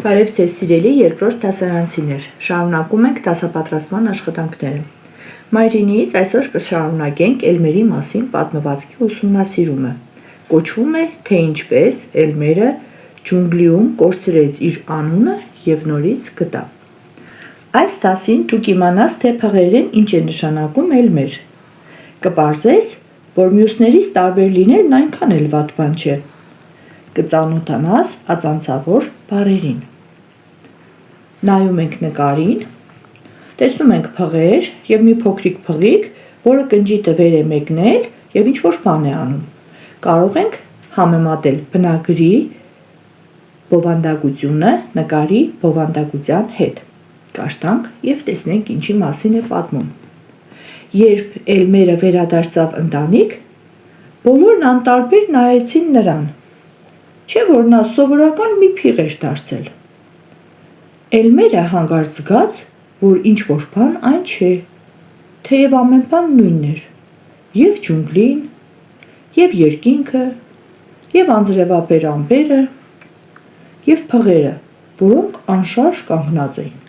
Բարև ձեզ սիրելի երկրորդ դասարանցիներ, շարունակում ենք դասապատրաստման աշխատանքները։ Մայրինիից այսօր կշարունակենք էլմերի մասին պատմվածքի ուսումնասիրումը։ Կոչվում է, թե ինչպես էլմերը ջունգլիում կորցրեց իր անունը և նորից գտավ։ Այս դասին դու կիմանաս, թե փղերեն ինչ է նշանակում էլմեր։ Կպարզես, որ մյուսներից տարբեր լինելն այնքան էլ վատ բան չէ։ Կծանոթանաս ածանցավոր բառերին։ Նայում ենք նկարին, տեսնում ենք փղեր և մի փոքրիկ փղիկ, որը կնճիտը վեր է մեկնել և ինչ-որ բան է անում։ Կարող ենք համեմատել բնագրի բովանդակությունը նկարի բովանդակության հետ։ Կաշտանք և տեսնենք ինչի մասին է պատմում։ Երբ էլմերը վերադարձավ ընտանիք, բոլորն անտարբեր նայեցին նրան, չէ՞ որ նա սովորական մի փիղ էր դարձել։ Էլմերը հանկարծ զգաց, որ ինչ-որ բան այն չէ, թեև ամեն բան նույնն էր, և ջունգլին, և երկինքը, և անձրևաբեր ամպերը, և փղերը, որոնք անշարժ կանգնած էին։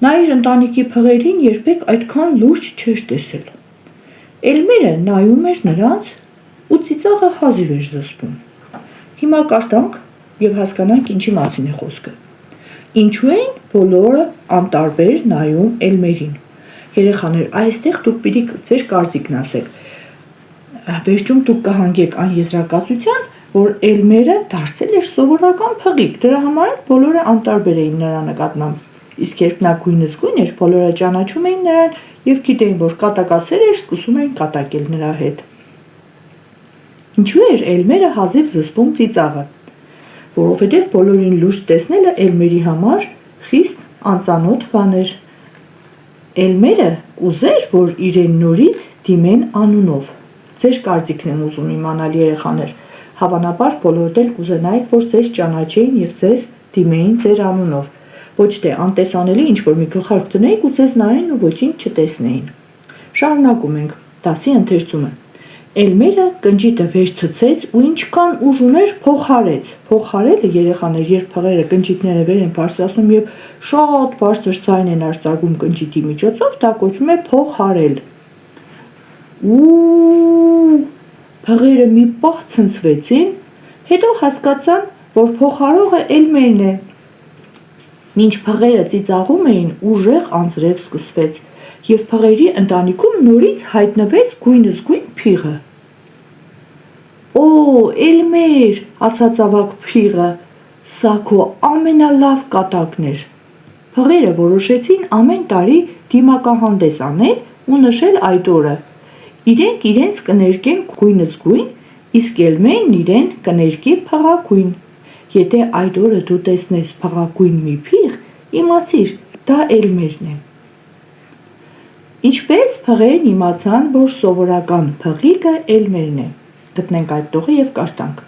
Նա իր ընտանիքի փղերին երբեք այդքան լուրջ չէր տեսել։ Էլմերը նայում էր նրանց ու ծիծաղը հազիվ էր զսպում։ Հիմա կաշտանք և հասկանանք ինչի մասին է խոսքը։ Ինչու էին բոլորը անտարբեր նայում էլմերին։ Երեխաներ, այստեղ դուք պիտի ձեր կարծիքն ասեք։ Վերջում դուք կհանգեք այն եզրակացության, որ էլմերը դարձել էր սովորական փղիկ, դրա համար բոլորը անտարբեր էին նրա նկատմամբ։ Իսկ երբ նա գույնզգույն էր, բոլորը ճանաչում էին նրան և գիտեին, որ կատակասեր էր, սկսում էին կատակել նրա հետ։ Ինչու էր էլմերը հազիվ զսպում ծիծաղը։ Որովհետև բոլորին լուրջ տեսնելը էլմերի համար խիստ անծանոթ բան էր։ Էլմերը կուզեր, որ իրեն նորից դիմեն անունով։ Ձեր կարծիքն եմ ուզում իմանալ, երեխաներ։ Հավանաբար բոլորդ էլ կուզենայիք, որ ձեզ ճանաչեին և ձեզ դիմեին ձեր անունով։ Ոչ թե անտեսանելի ինչ-որ մի գլխարկ դնեիք ու ձեզ նայեն ու ոչինչ չտեսնեին։ Շարունակում ենք դասի ընթերցումը։ Էլմերը կնճիտը վեր ցցեց ու ինչքան ուժ ուներ փոխարեց։ Փոխարելը, երեխաներ, երբ փղերը կնճիտները վեր են բարձրացնում և շատ բարձր ձայն են արձակում կնճիտի միջոցով, դա կոչվում է փոխարել։ Փղերը մի պահ ցնցվեցին, հետո հասկացան, որ փոխարողը էլմերն է։ Մինչ փղերը ծիծաղում էին, ուժեղ անձրև սկսվեց, և փղերի ընտանիքում նորից հայտնվեց գույնզգույն փիղը։ Օ, էլմեր, ասաց ավագ փիղը, սա քո ամենալավ կատակն էր։ Փղերը որոշեցին ամեն տարի դիմակահանդես անել ու նշել այդ օրը։ Իրենք իրենց կներկեն գույնզգույն, իսկ էլմերն իրեն կներկի փղագույն։ Եթե այդ օրը դու տեսնես փղագույն մի փիղ, իմացիր, դա էլմերն է։ Ինչպես փղերն իմացան, որ սովորական փղիկը էլմերն է։ Գտնենք այդ տողը և կաշտանք։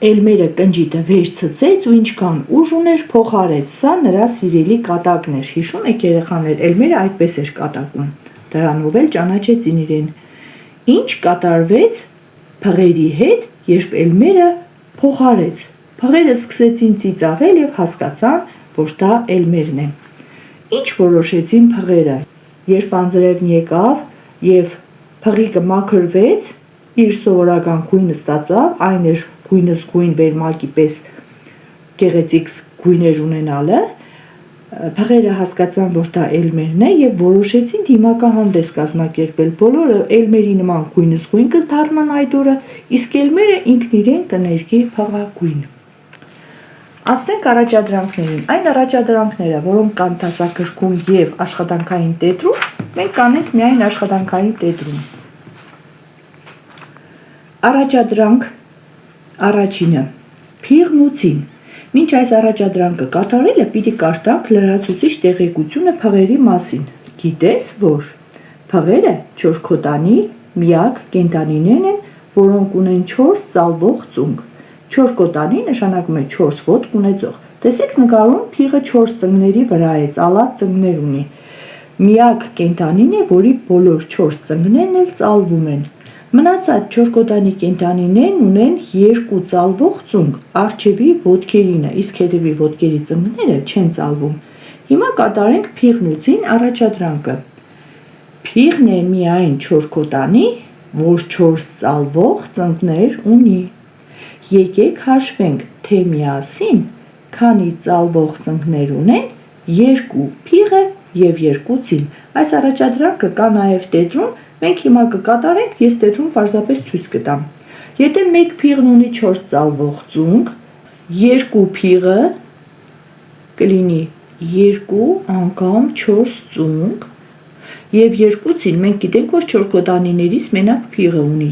Էլմերը կնճիտը վեր ցցեց ու ինչքան ուժ ուներ փոխարեց, սա նրա սիրելի կատակն էր։ Հիշում եք, երեխաներ, էլմերը այդպես էր կատակում։ Դրանով էլ ճանաչեցին իրեն։ Ինչ կատարվեց փղերի հետ, երբ էլմերը փոխարեց։ Փղերը սկսեցին ծիծաղել և հասկացան, որ դա էլմերն է։ Ինչ որոշեցին փղերը։ Երբ անձրևն եկավ և փղիկը մաքրվեց, իր սովորական գույնը ստացավ, այն էր գույնզգույն վերմակի պես գեղեցիկ գույներ ունենալը, փղերը հասկացան, որ դա էլմերն է և որոշեցին դիմակահանդես կազմակերպել։ Բոլորը էլմերի նման գույնզգույն կդառնան այդ օրը, իսկ էլմերը ինքն իրեն կներկի փղագույն։ Անցնենք առաջադրանքներին։ Այն առաջադրանքները, որոնք կան դասագրքում և աշխատանքային տետրում, մենք կանենք միայն աշխատանքային տետրում։ Առաջադրանք առաջինը՝ փիղն ու ցին։ Մինչ այս առաջադրանքը կատարելը պիտի կաշտանք լրացուցիչ տեղեկությունը փղերի մասին։ Գիտես, որ փղերը չորքոտանի միակ կենդանիներն են, որոնք ունեն 4 ծալվող ծունկ։ Չորքոտանի նշանակում է 4 ոտք ունեցող։ Տեսեք նկարում փիղը 4 ծնկների վրա է, ծալած ծնկներ ունի։ Միակ կենդանին է, որի բոլոր 4 ծնկներն էլ ծալվում են։ Մնացած չորկոտանի կենդանիներն ունեն երկու ծալվող ծունկ առջևի ոտքերինը, իսկ հետևի ոտքերի ծնկները չեն ծալվում։ Հիմա կատարենք փիղնուցին առաջադրանքը։ Փիղն է միայն չորկոտանի, որ 4 ծալվող ծնկներ ունի։ Եկեք հաշվենք, թե միասին քանի ծալվող ծնկներ ունեն 2 փիղը և 2 ծին։ Այս առաջադրանքը կա նաև տետրում, մենք հիմա կկատարենք, ես տետրում պարզապես ցույց կտամ։ Եթե մեկ փիղն ունի 4 ծալվող ծունկ, 2 փիղը կլինի 2 անգամ 4 ծունկ և 2 ծին, մենք գիտենք, որ չորկոտանիներից մենակ փիղը ունի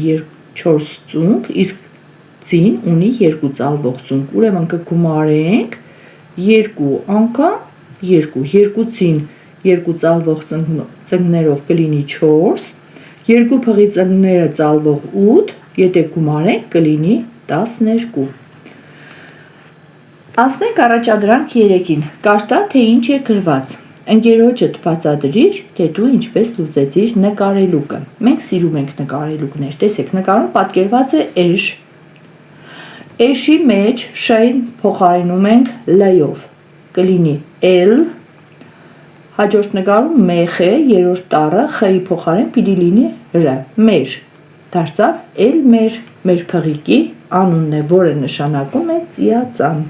4 ծունկ, իսկ ծին ունի 2 ծալվող ծունկ, ուրեմն կգումարենք 2 անգամ 2 ծին 2 ծալվող ծնկներով կլինի 4, 2 փղի ծնկները ծալվող 8, եթե գումարենք կլինի 12։ Անցնենք առաջադրանք 3-ին, կարճ տա, թե ինչ է գրված։ Ընկերոջդ բացատրիր, թե դու ինչպես լուծեցիր նկարելուկը։ Մենք սիրում ենք նկարելուկներ, տեսեք, նկարում պատկերված է էշ։ Էշի մեջ շ-ին փոխարինում ենք լ-ով, կլինի L, հաջորդ նկարում մեխ է, երրորդ տառը խ-ի փոխարեն պիտի լինի ր, մեր, դարձավ L մեր փղիկի անունն է, որը նշանակում է ծիածան։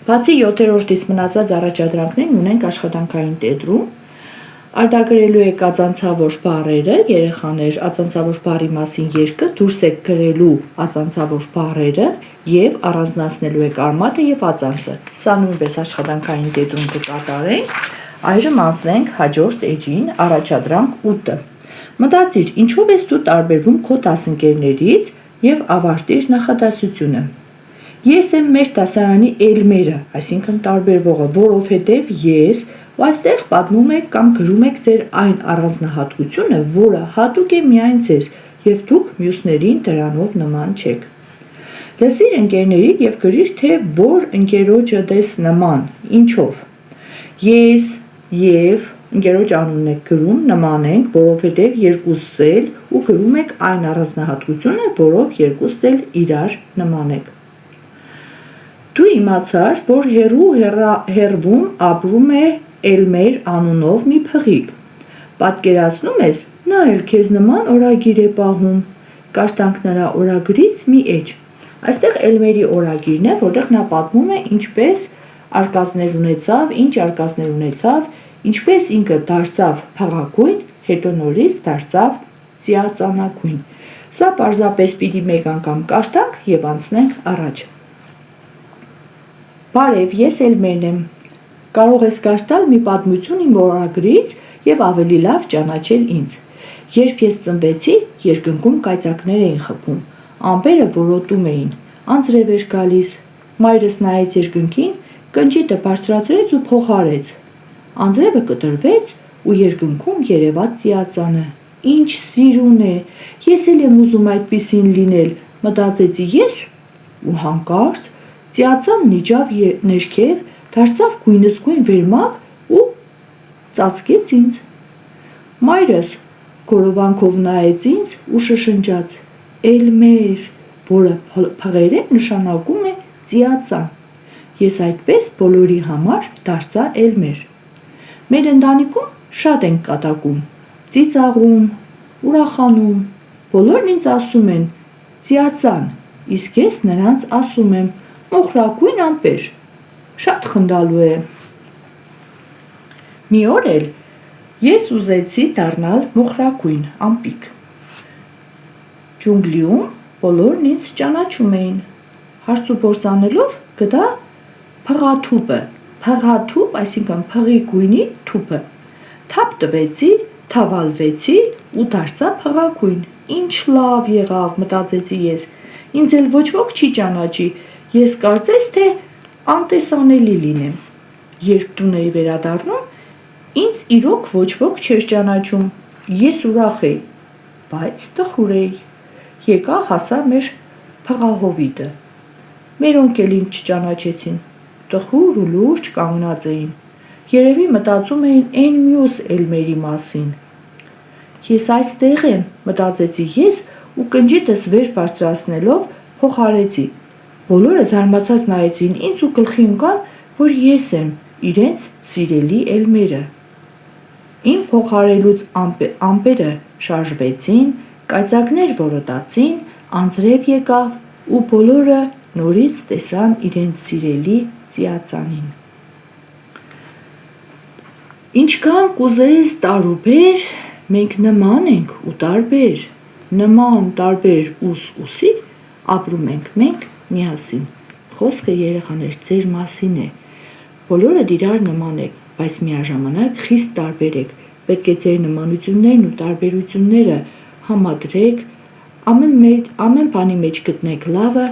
Բացի 7-րդից մնացած առաջադրանքներն ունենք աշխատանքային տետրում, արտագրելու եք ածանցավոր բառերը, երեխաներ ածանցավոր բառի մասին երկը դուրս եք գրելու ածանցավոր բառերը և առանձնացնելու եք արմատը և ածանցը։ Սա նույնպես աշխատանքային տետրում կկատարենք, այժմ անցնենք հաջորդ էջին, առաջադրանք 8-ը։ Մտածիր, ինչով ես դու տարբերվում քո դասընկերներից և ավարտիր նախադասությունը։ Ես եմ մեր դասարանի էլմերը, այսինքն տարբերվողը, որովհետև ես, ու այստեղ պատմում եք կամ գրում եք ձեր այն առանձնահատկությունը, որը հատուկ է միայն ձեզ, և դուք մյուսներին դրանով նման չեք։ Լսիր ընկերներին և գրիր, թե որ ընկերոջդ ես նման, ինչով։ Ես և ընկերոջ անունն եք գրում, նման ենք, որովհետև երկուսս էլ ու գրում եք այն առանձնահատկությունը, որով երկուստ էլ իրար նման եք։ Դու իմացար, որ հեռվում ապրում է Էլմեր անունով մի փղիկ։ Պատկերացնում ես, նա էլ քեզ նման օրագիր է պահում, կաշտանք նրա օրագրից մի էջ։ Այստեղ Էլմերի օրագիրն է, որտեղ նա պատմում է ինչպես արկածներ ունեցավ, ինչ արկածներ ունեցավ, ինչպես ինքը դարձավ փղագույն, հետո նորից դարձավ ծիածանագույն։ Սա պարզապես պիտի մեկ անգամ կաշտանք և անցնենք առաջ։ Բարև, ես Էլմերն եմ։ Կարող ես կարճ տալ մի պատմություն իմ օրագրից և ավելի լավ ճանաչել ինձ։ Երբ ես ծնվեցի, երկնքում կայծակներ էին խփում, ամպերը որոտում էին, անձրև էր գալիս, մայրս նայեց երկնքին, կնճիտը բարձրացրեց ու փոխարեց։ Անձրևը կտրվեց ու երկնքում երևաց ծիածանը։ Ինչ սիրուն է, ես էլ եմ ուզում այդպիսին լինել, մտածեցի ես ու հանկարծ ծիածանն իջավ ներքև, դարձավ գույնզգույն վերմակ ու ծածկեց ինձ։ Մայրս գորովանքով նայեց ինձ ու շշնջաց. Էլմեր, որը փղերեն նշանակում է ծիածան։ Ես այդպես բոլորի համար դարձա Էլմեր։ Մեր ընտանիքում շատ ենք կատակում, ծիծաղում, ուրախանում, բոլորն ինձ ասում են ծիածան, իսկ ես նրանց ասում եմ մոխրագույն ամպեր, շատ խնդալու է։ Մի օր էլ ես ուզեցի դառնալ մոխրագույն ամպիկ։ Ջունգլիում բոլորն ինձ ճանաչում էին։ Հարց ու փորձ անելով գտա փղաթուփը, փղաթուփ, այսինքն փղի գույնի թուփը։ Թափ տվեցի, թավալվեցի ու դարձա փղագույն։ Ինչ լավ եղավ, մտածեցի ես։ Ինձ էլ ոչ ոք չի ճանաչի, ես կարծես թե անտեսանելի լինեմ։ Երբ տուն էի վերադառնում, ինձ իրոք ոչ ոք չէր ճանաչում։ Ես ուրախ էի, բայց տխուր էի։ Եկա հասա մեր փղահովիտը։ Մերոնք էլ ինձ չճանաչեցին։ Տխուր ու լուրջ կանգնած էին։ Երևի մտածում էին այն մյուս Էլմերի մասին։ Ես այստեղ եմ, մտածեցի ես ու կնճիտս վեր բարձրացնելով փոխարեցի։ Բոլորը զարմացած նայեցին ինձ ու գլխի ընկան, որ ես եմ իրենց սիրելի Էլմերը։ Իմ փոխարելուց ամպերը շարժվեցին, կայծակներ որոտացին, անձրև եկավ ու բոլորը նորից տեսան իրենց սիրելի ծիածանին։ Ինչքան կուզես տարուբեր, մենք նման ենք ու տարբեր, նման տարբեր ուսի ապրում ենք մենք միասին։ Խոսքը երեխաներ ձեր մասին է։ Բոլորը իրար նման եք, բայց միաժամանակ խիստ տարբեր եք։ Պետք է ձեր նմանություններն ու տարբերությունները համադրեք, ամեն բանի մեջ գտնեք լավը,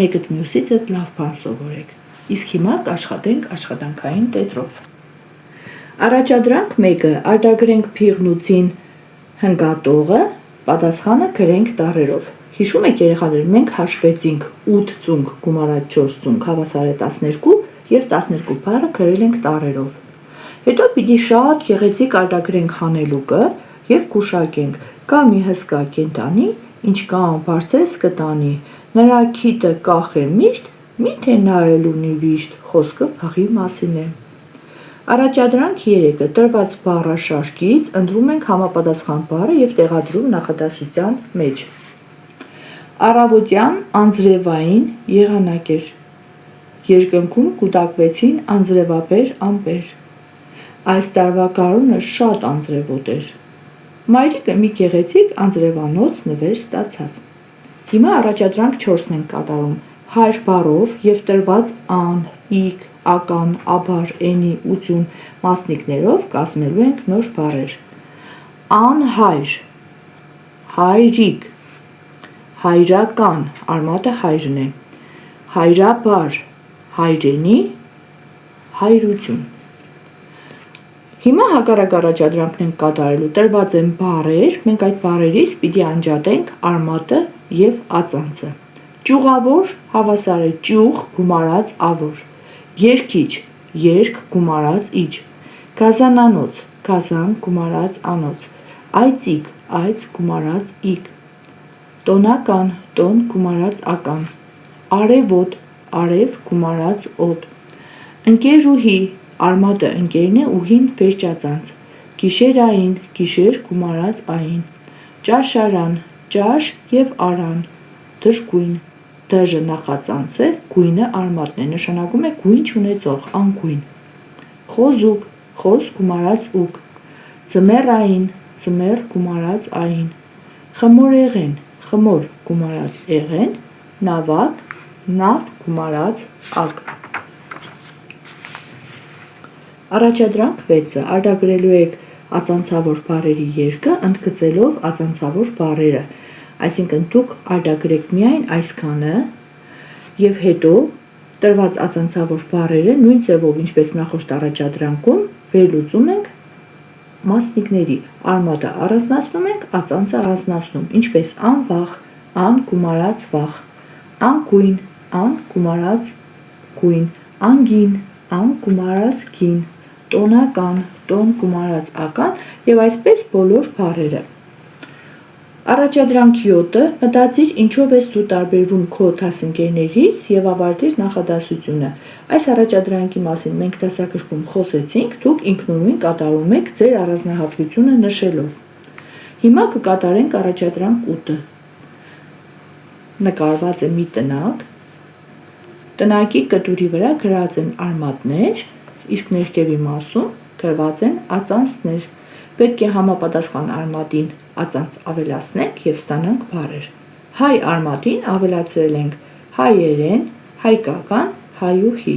մեկդ մյուսիցդ լավ բան սովորեք։ Իսկ հիմա կաշխատենք աշխատանքային տետրով։ Առաջադրանք 1-ը արտագրենք փիղնուցին հնգատողը, պատասխանը գրենք տառերով։ Հիշում եք երեխաներ, մենք հաշվեցինք 8 ծունկ գումարած 4 ծունկ հավասար է 12 և 12 բառը գրել ենք տառերով։ Հետո պիտի շատ գեղեցիկ արտագրենք հանելուկը և գուշակենք կա մի հսկա կենդանի, ինչ կամ բարձես կտանի, նրա քիթը կախ է միշտ, միթե նա էլ ունի վիշտ, խոսքը փղի մասին է։ Առաջադրանք 3-ը տրված բառաշարքից ընտրում ենք համապատասխան բառը և տեղադրում նախադասության մեջ։ Առավոտյան անձրևային եղանակ էր։ Երկնքում կուտակվեցին անձրևաբեր ամպեր։ Այս տարվա գարունը շատ անձրևոտ էր։ Մայրիկը մի գեղեցիկ անձրևանոց նվեր ստացավ։ Հիմա առաջադրանք 4-ն ենք կատարում։ Հայր բառով և տրված ան, իք, ական, աբար, էնի, ություն մասնիկներով կազմելու ենք նոր բառեր։ Անհայր, հայրիկ, հայրական, արմատը հայրն է, հայրաբար, հայրենի, հայրություն։ Հիմա հակառակ առաջադրանքն ենք կատարելու, տրված են բառեր, մենք այդ բառերից պիտի անջատենք արմատը և ածանցը։ Ճյուղավոր հավասար է ճյուղ գումարած ավոր, երգիչ, երգ գումարած իջ, գազանանոց, գազան գումարած անոց, այծիկ, այծ գումարած իք, տոնական, տոն գումարած ական, արևոտ, արև գումարած օդ, ընկերուհի, արմատը ընկերն է, ուհին վերջածանց, գիշերային, գիշեր գումարած այն, ճաշարան, ճաշ և արան, դժգույն, դժը նախածանց է, գույնը արմատն է, նշանակում է գույն չունեցող, անգույն, խոզուկ, խոզ գումարած ուկ, ձմեռային, ձմեռ գումարած այն, խմորեղեն, խմոր գումարած եղեն, նավակ, նավ գումարած ակ։ Առաջադրանք 6-ը արտագրելու եք ածանցավոր բառերի երգը ընդգծելով ածանցավոր բառերը, այսինքն դուք արտագրեք միայն այսքանը և հետո տրված ածանցավոր բառերը նույն ձևով ինչպես նախորդ առաջադրանքում վերլուծում ենք մասնիկների, արմատը առանձնացնում ենք, ածանցը առանձնացնում, ինչպես անվախ, ան գումարած վախ, անգույն, ան գումարած գույն, անգին, ան գումարած գին, տոնական, տոն գումարած ական և այսպես բոլոր բառերը։ Առաջադրանք 7-ը մտածիր ինչով ես դու տարբերվում քո դասընկերներից և ավարտիր նախադասությունը։ Այս առաջադրանքի մասին մենք դասագրքում խոսեցինք, դուք ինքնուրույն կատարում եք ձեր առանձնահատկությունը նշելով։ Հիմա կկատարենք առաջադրանք 8-ը։ Նկարված է մի տնակ, տնակի կտուրի վրա գրած են արմատներ, իսկ ներքևի մասում գրված են ածանցներ։ Պետք է համապատասխան արմատին ածանց ավելացնենք և ստանանք բառեր։ Հայ արմատին ավելացրել ենք հայերեն, հայկական, հայուհի։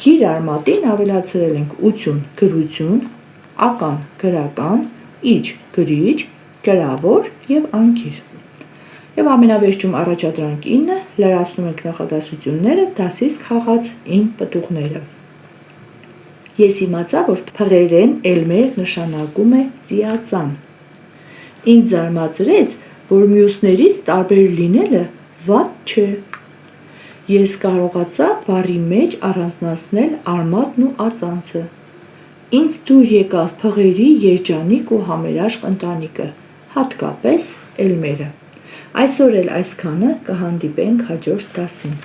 Գիր արմատին ավելացրել ենք ություն, գրություն, ական, գրական, իջ, գրիչ, գրավոր և անգիր։ Եվ ամենավերջում առաջադրանք 9-ը լրացնում ենք նախադասությունները դասից քաղած իմ պտուղները։ Ես իմացա, որ փղերեն Էլմեր նշանակում է ծիածան։ Ինձ զարմացրեց, որ մյուսներից տարբեր լինելը վատ չէ։ Ես կարողացա բառի մեջ առանձնացնել արմատն ու ածանցը։ Ինձ դուր եկավ փղերի երջանիկ ու համերաշխ ընտանիքը։ հատկապես Էլմերը։ Այսօր էլ այսքանը, կհանդիպենք հաջորդ դասին։